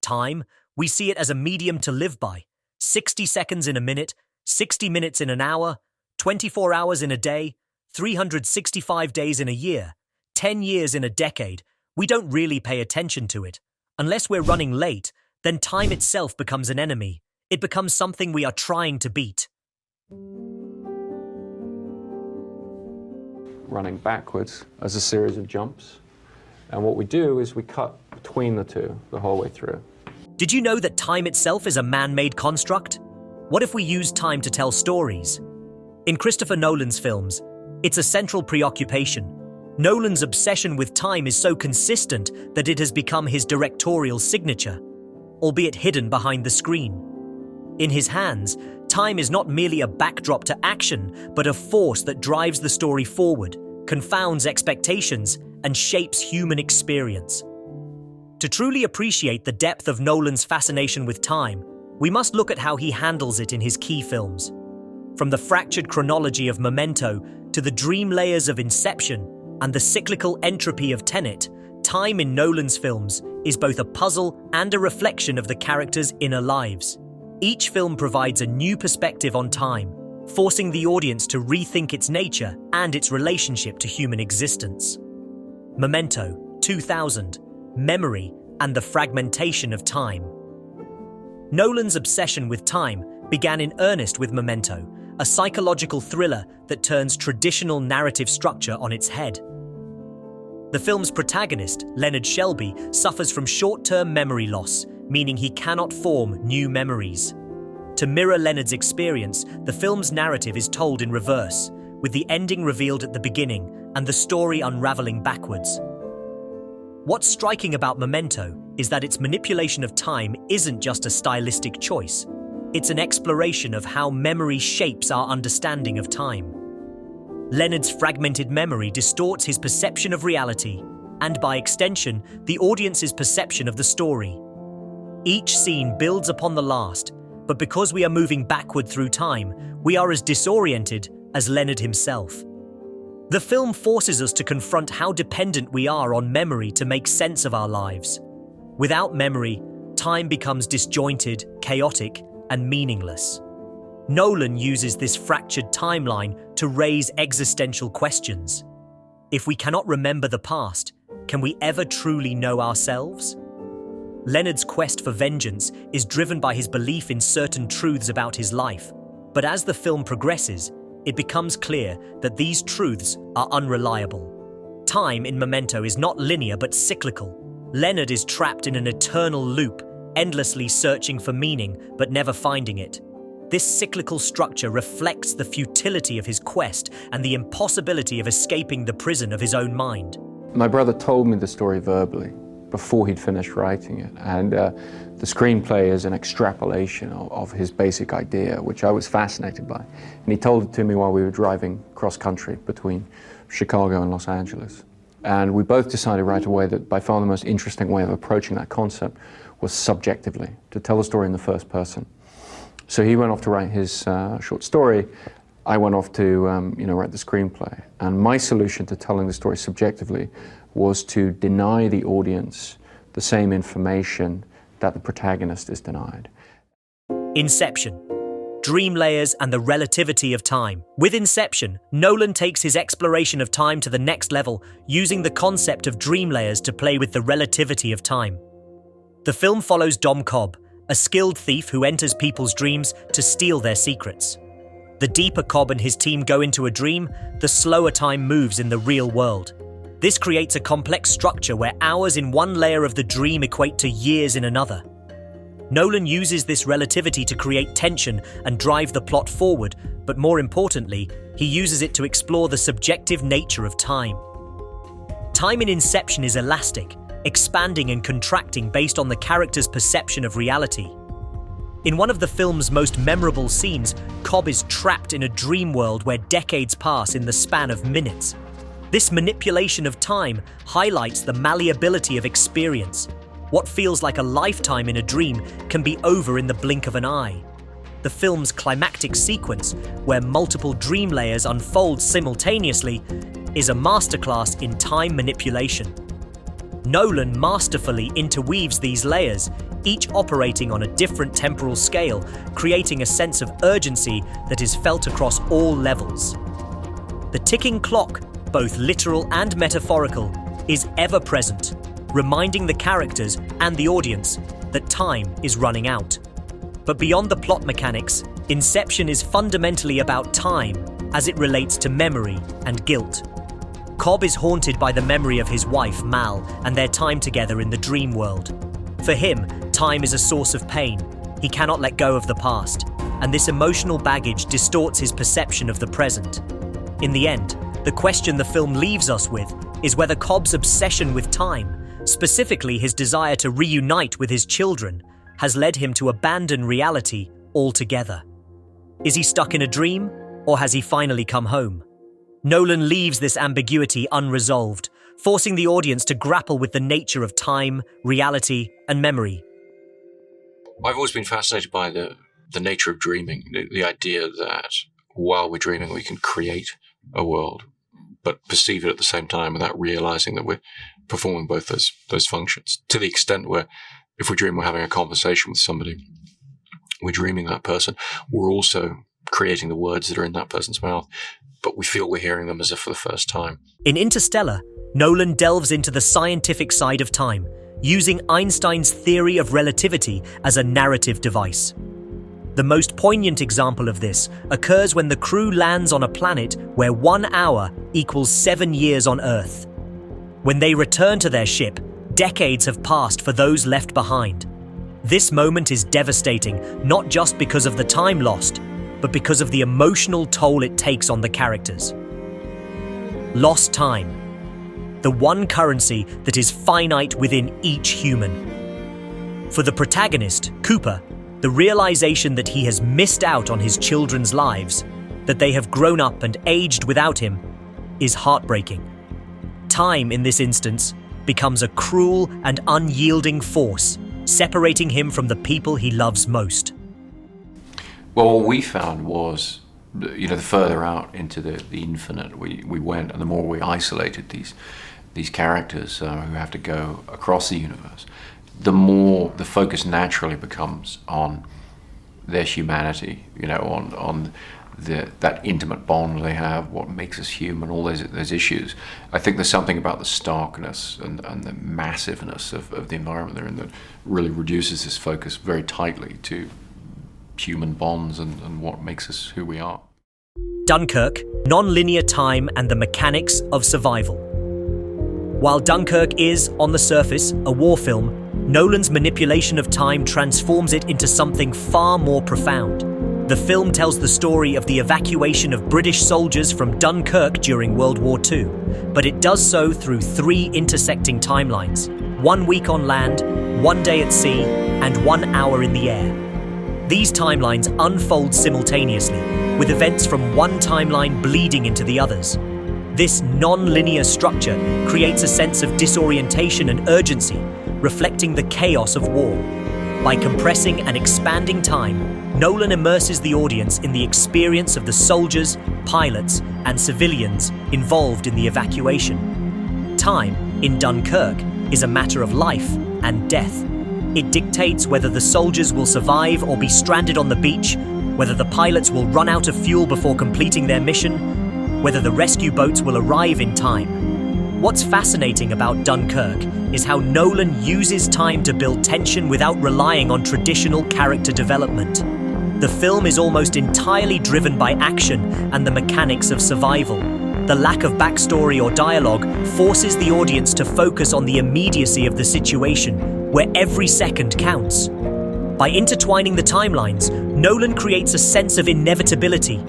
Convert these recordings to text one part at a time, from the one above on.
time, we see it as a medium to live by. 60 seconds in a minute, 60 minutes in an hour, 24 hours in a day, 365 days in a year, 10 years in a decade. We don't really pay attention to it. Unless we're running late, then time itself becomes an enemy. It becomes something we are trying to beat. Running backwards as a series of jumps. And what we do is we cut between the two the whole way through. Did you know that time itself is a man-made construct? What if we use time to tell stories? In Christopher Nolan's films, it's a central preoccupation. Nolan's obsession with time is so consistent that it has become his directorial signature, albeit hidden behind the screen. In his hands, time is not merely a backdrop to action, but a force that drives the story forward, confounds expectations, and shapes human experience. To truly appreciate the depth of Nolan's fascination with time, we must look at how he handles it in his key films. From the fractured chronology of Memento to the dream layers of Inception and the cyclical entropy of Tenet, time in Nolan's films is both a puzzle and a reflection of the characters' inner lives. Each film provides a new perspective on time, forcing the audience to rethink its nature and its relationship to human existence. Memento, 2000, Memory and the Fragmentation of Time. Nolan's obsession with time began in earnest with Memento, a psychological thriller that turns traditional narrative structure on its head. The film's protagonist, Leonard Shelby, suffers from short-term memory loss, meaning he cannot form new memories. To mirror Leonard's experience, the film's narrative is told in reverse, with the ending revealed at the beginning and the story unraveling backwards. What's striking about Memento is that its manipulation of time isn't just a stylistic choice. It's an exploration of how memory shapes our understanding of time. Leonard's fragmented memory distorts his perception of reality, and by extension, the audience's perception of the story. Each scene builds upon the last, but because we are moving backward through time, we are as disoriented as Leonard himself. The film forces us to confront how dependent we are on memory to make sense of our lives. Without memory, time becomes disjointed, chaotic, and meaningless. Nolan uses this fractured timeline to raise existential questions. If we cannot remember the past, can we ever truly know ourselves? Leonard's quest for vengeance is driven by his belief in certain truths about his life, but as the film progresses, it becomes clear that these truths are unreliable. Time in Memento is not linear but cyclical. Leonard is trapped in an eternal loop, endlessly searching for meaning but never finding it. This cyclical structure reflects the futility of his quest and the impossibility of escaping the prison of his own mind. My brother told me the story verbally before he'd finished writing it, and the screenplay is an extrapolation of his basic idea, which I was fascinated by. And he told it to me while we were driving cross-country between Chicago and Los Angeles. And we both decided right away that by far the most interesting way of approaching that concept was subjectively, to tell the story in the first person. So he went off to write his short story. I went off to write the screenplay. And my solution to telling the story subjectively was to deny the audience the same information that the protagonist is denied. Inception. Dream layers and the relativity of time. With Inception, Nolan takes his exploration of time to the next level, using the concept of dream layers to play with the relativity of time. The film follows Dom Cobb, a skilled thief who enters people's dreams to steal their secrets. The deeper Cobb and his team go into a dream, the slower time moves in the real world. This creates a complex structure where hours in one layer of the dream equate to years in another. Nolan uses this relativity to create tension and drive the plot forward, but more importantly, he uses it to explore the subjective nature of time. Time in Inception is elastic, expanding and contracting based on the character's perception of reality. In one of the film's most memorable scenes, Cobb is trapped in a dream world where decades pass in the span of minutes. This manipulation of time highlights the malleability of experience. What feels like a lifetime in a dream can be over in the blink of an eye. The film's climactic sequence, where multiple dream layers unfold simultaneously, is a masterclass in time manipulation. Nolan masterfully interweaves these layers, each operating on a different temporal scale, creating a sense of urgency that is felt across all levels. The ticking clock, both literal and metaphorical, is ever present, reminding the characters and the audience that time is running out. But beyond the plot mechanics, Inception is fundamentally about time as it relates to memory and guilt. Cobb is haunted by the memory of his wife, Mal, and their time together in the dream world. For him, time is a source of pain. He cannot let go of the past, and this emotional baggage distorts his perception of the present. In the end, the question the film leaves us with is whether Cobb's obsession with time, specifically his desire to reunite with his children, has led him to abandon reality altogether. Is he stuck in a dream, or has he finally come home? Nolan leaves this ambiguity unresolved, forcing the audience to grapple with the nature of time, reality, and memory. I've always been fascinated by the nature of dreaming, the idea that while we're dreaming we can create a world, but perceive it at the same time without realizing that we're performing both those functions. To the extent where if we dream we're having a conversation with somebody, we're dreaming that person, we're also creating the words that are in that person's mouth, but we feel we're hearing them as if for the first time. In Interstellar, Nolan delves into the scientific side of time, using Einstein's theory of relativity as a narrative device. The most poignant example of this occurs when the crew lands on a planet where 1 hour equals 7 years on Earth. When they return to their ship, decades have passed for those left behind. This moment is devastating, not just because of the time lost, but because of the emotional toll it takes on the characters. Lost time, the one currency that is finite within each human. For the protagonist, Cooper, the realization that he has missed out on his children's lives, that they have grown up and aged without him, is heartbreaking. Time, in this instance, becomes a cruel and unyielding force, separating him from the people he loves most. Well, what we found was, the further out into the infinite we went, and the more we isolated these characters who have to go across the universe, the more the focus naturally becomes on their humanity, on that intimate bond they have, what makes us human, all those issues. I think there's something about the starkness and the massiveness of the environment they're in that really reduces this focus very tightly to human bonds and what makes us who we are. Dunkirk, non-linear time and the mechanics of survival. While Dunkirk is, on the surface, a war film, Nolan's manipulation of time transforms it into something far more profound. The film tells the story of the evacuation of British soldiers from Dunkirk during World War II, but it does so through 3 intersecting timelines: 1 week on land, 1 day at sea, and 1 hour in the air. These timelines unfold simultaneously, with events from one timeline bleeding into the others. This non-linear structure creates a sense of disorientation and urgency, reflecting the chaos of war. By compressing and expanding time, Nolan immerses the audience in the experience of the soldiers, pilots, and civilians involved in the evacuation. Time, in Dunkirk, is a matter of life and death. It dictates whether the soldiers will survive or be stranded on the beach, whether the pilots will run out of fuel before completing their mission, whether the rescue boats will arrive in time. What's fascinating about Dunkirk is how Nolan uses time to build tension without relying on traditional character development. The film is almost entirely driven by action and the mechanics of survival. The lack of backstory or dialogue forces the audience to focus on the immediacy of the situation, where every second counts. By intertwining the timelines, Nolan creates a sense of inevitability.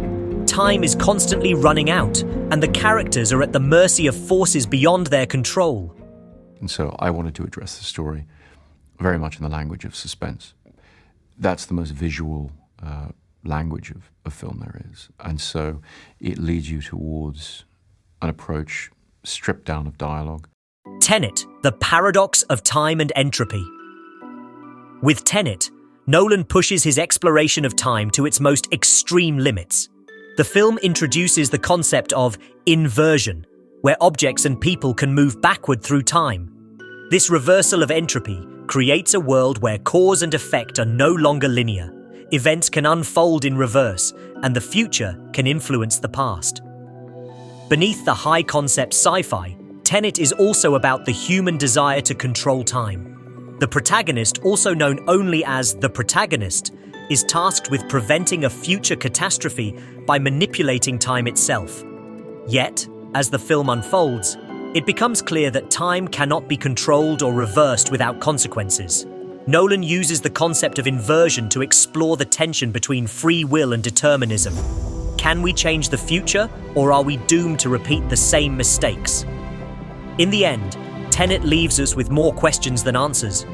Time is constantly running out, and the characters are at the mercy of forces beyond their control. And so I wanted to address the story very much in the language of suspense. That's the most visual language of film there is. And so it leads you towards an approach stripped down of dialogue. Tenet, the paradox of time and entropy. With Tenet, Nolan pushes his exploration of time to its most extreme limits. The film introduces the concept of inversion, where objects and people can move backward through time. This reversal of entropy creates a world where cause and effect are no longer linear. Events can unfold in reverse, and the future can influence the past. Beneath the high-concept sci-fi, Tenet is also about the human desire to control time. The protagonist, also known only as the protagonist, is tasked with preventing a future catastrophe by manipulating time itself. Yet, as the film unfolds, it becomes clear that time cannot be controlled or reversed without consequences. Nolan uses the concept of inversion to explore the tension between free will and determinism. Can we change the future, or are we doomed to repeat the same mistakes? In the end, Tenet leaves us with more questions than answers.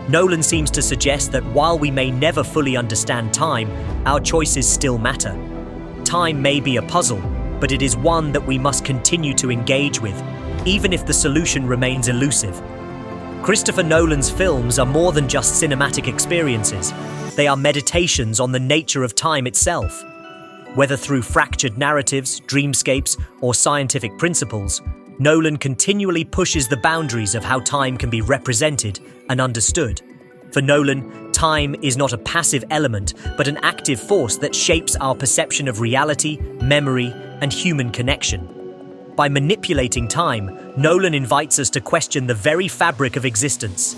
Nolan seems to suggest that while we may never fully understand time, our choices still matter. Time may be a puzzle, but it is one that we must continue to engage with, even if the solution remains elusive. Christopher Nolan's films are more than just cinematic experiences. They are meditations on the nature of time itself. Whether through fractured narratives, dreamscapes, or scientific principles, Nolan continually pushes the boundaries of how time can be represented and understood. For Nolan, time is not a passive element, but an active force that shapes our perception of reality, memory, and human connection. By manipulating time, Nolan invites us to question the very fabric of existence.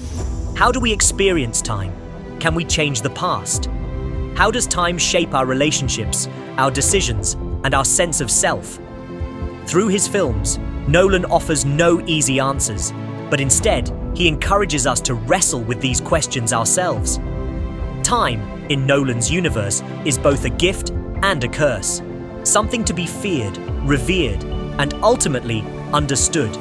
How do we experience time? Can we change the past? How does time shape our relationships, our decisions, and our sense of self? Through his films, Nolan offers no easy answers, but instead, he encourages us to wrestle with these questions ourselves. Time, in Nolan's universe, is both a gift and a curse, something to be feared, revered, and ultimately understood.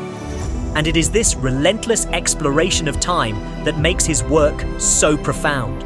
And it is this relentless exploration of time that makes his work so profound.